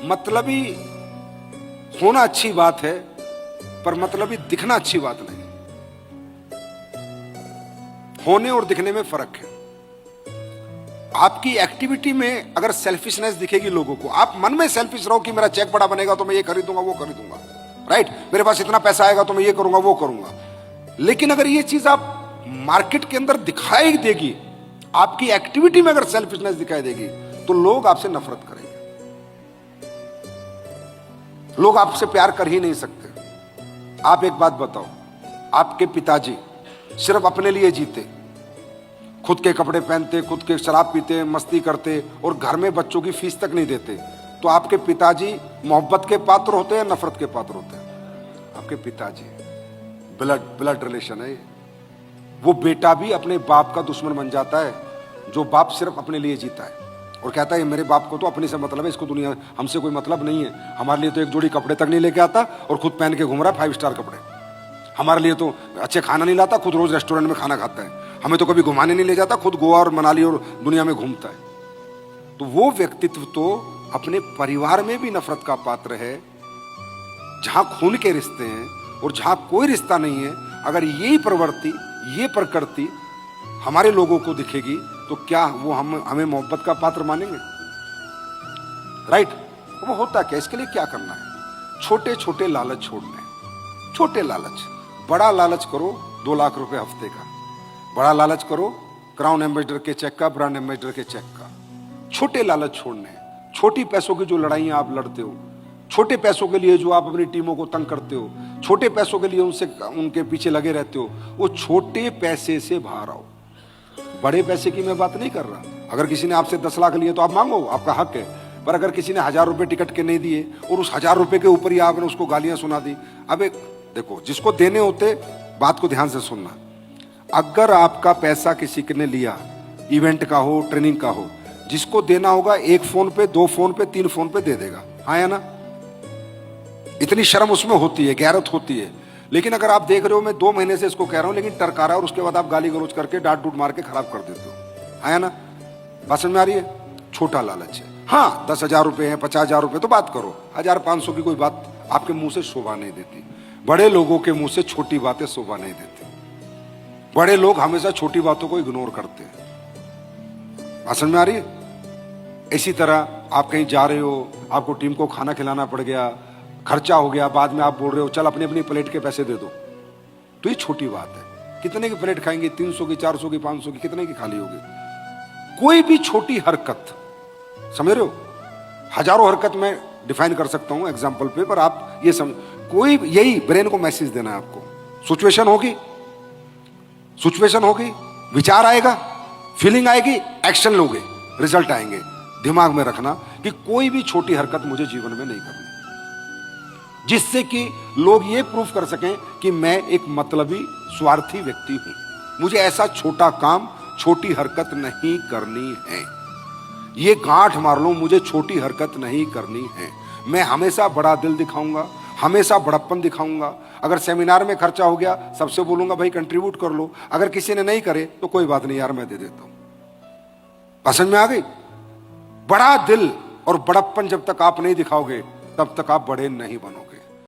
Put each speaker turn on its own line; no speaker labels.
मतलबी होना अच्छी बात है, पर मतलबी दिखना अच्छी बात नहीं। होने और दिखने में फर्क है। आपकी एक्टिविटी में अगर सेल्फिशनेस दिखेगी लोगों को, आप मन में सेल्फिश रहो कि मेरा चेक बड़ा बनेगा तो मैं ये खरीदूंगा वो खरीदूंगा, राइट, मेरे पास इतना पैसा आएगा तो मैं ये करूंगा वो करूंगा, लेकिन अगर ये चीज आप मार्केट के अंदर दिखाई देगी, आपकी एक्टिविटी में अगर सेल्फिशनेस दिखाई देगी, तो लोग आपसे नफरत करेंगे, लोग आपसे प्यार कर ही नहीं सकते। आप एक बात बताओ, आपके पिताजी सिर्फ अपने लिए जीते, खुद के कपड़े पहनते, खुद के शराब पीते, मस्ती करते और घर में बच्चों की फीस तक नहीं देते, तो आपके पिताजी मोहब्बत के पात्र होते हैं, नफरत के पात्र होते हैं? आपके पिताजी ब्लड रिलेशन है। वो बेटा भी अपने बाप का दुश्मन बन जाता है, जो बाप सिर्फ अपने लिए जीता है और कहता है मेरे बाप को तो अपने से मतलब है, इसको दुनिया हमसे कोई मतलब नहीं है, हमारे लिए तो एक जोड़ी कपड़े तक नहीं लेके आता और खुद पहन के घूम रहा है 5 स्टार कपड़े, हमारे लिए तो अच्छे खाना नहीं लाता, खुद रोज रेस्टोरेंट में खाना खाता है, हमें तो कभी घुमाने नहीं ले जाता, खुद गोवा और मनाली और दुनिया में घूमता है। तो वो व्यक्तित्व तो अपने परिवार में भी नफरत का पात्र है, जहां खून के रिश्ते हैं और जहां कोई रिश्ता नहीं है। अगर यही प्रवृत्ति, ये प्रकृति हमारे लोगों को दिखेगी, तो क्या वो हमें मोहब्बत का पात्र मानेंगे? राइट? वो होता क्या, इसके लिए क्या करना है? छोटे छोटे लालच छोड़ने हैं। छोटे लालच, बड़ा लालच करो 2 लाख रुपए हफ्ते का, बड़ा लालच करो क्राउन एम्बेसडर के चेक का, ब्रांड एम्बेसडर के चेक का। छोटे लालच छोड़ने हैं। छोटी पैसों की जो लड़ाइयां आप लड़ते हो, छोटे पैसों के लिए जो आप अपनी टीमों को तंग करते हो, छोटे पैसों के लिए उनके पीछे लगे रहते हो, वो छोटे पैसे से बाहर आओ। बड़े पैसे की मैं बात नहीं कर रहा। अगर किसी ने आपसे 10 लाख लिए तो आप मांगो, आपका हक है, पर अगर किसी ने 1000 रुपए टिकट के नहीं दिए और उस 1000 रुपए के ऊपर ही आपने उसको गालियां सुना दी, अब एक देखो, जिसको देने होते, बात को ध्यान से सुनना, अगर आपका पैसा किसी ने लिया, इवेंट का हो, ट्रेनिंग का हो, जिसको देना होगा 1 फोन पे, 2 फोन पे, 3 फोन पे दे देगा, हाँ या ना? इतनी शर्म उसमें होती है, गैरत होती है। लेकिन अगर आप देख रहे हो मैं 2 महीने से इसको कह रहा हूं, लेकिन टरका रहा है और उसके बाद आप गाली गलौज करके डांट डूट मार के खराब कर देते हो, हाँ या ना? बात समझ में आ रही है? छोटा लालच है। हाँ, 10,000 रुपए है, 50,000 रुपए तो बात करो, 1,500 की कोई बात आपके मुंह से शोभा नहीं देती। बड़े लोगों के मुंह से छोटी बातें शोभा नहीं देती। बड़े लोग हमेशा छोटी बातों को इग्नोर करते हैं। बात समझ में आ रही है? इसी तरह आप कहीं जा रहे हो, आपको टीम को खाना खिलाना पड़ गया, खर्चा हो गया, बाद में आप बोल रहे हो चल अपनी अपनी प्लेट के पैसे दे दो, तो ये छोटी बात है। कितने की प्लेट खाएंगे? 300 की, 400 की, 500 की, कितने की खाली होगी? कोई भी छोटी हरकत, समझ रहे हो, हजारों हरकत में डिफाइन कर सकता हूं एग्जाम्पल पे, पर आप ये समझ, कोई, यही ब्रेन को मैसेज देना है आपको। सिचुएशन होगी, सिचुएशन होगी, विचार आएगा, फीलिंग आएगी, एक्शन लोगे, रिजल्ट आएंगे। दिमाग में रखना कि कोई भी छोटी हरकत मुझे जीवन में नहीं करनी, जिससे कि लोग ये प्रूफ कर सकें कि मैं एक मतलबी स्वार्थी व्यक्ति हूं। मुझे ऐसा छोटा काम, छोटी हरकत नहीं करनी है। ये गांठ मार लो, मुझे छोटी हरकत नहीं करनी है। मैं हमेशा बड़ा दिल दिखाऊंगा, हमेशा बड़प्पन दिखाऊंगा। अगर सेमिनार में खर्चा हो गया, सबसे बोलूंगा भाई कंट्रीब्यूट कर लो। अगर किसी ने नहीं करे तो कोई बात नहीं यार, मैं दे देता हूं। पसंद में आ गई? बड़ा दिल और बड़प्पन जब तक आप नहीं दिखाओगे, तब तक आप बड़े नहीं बनोगे।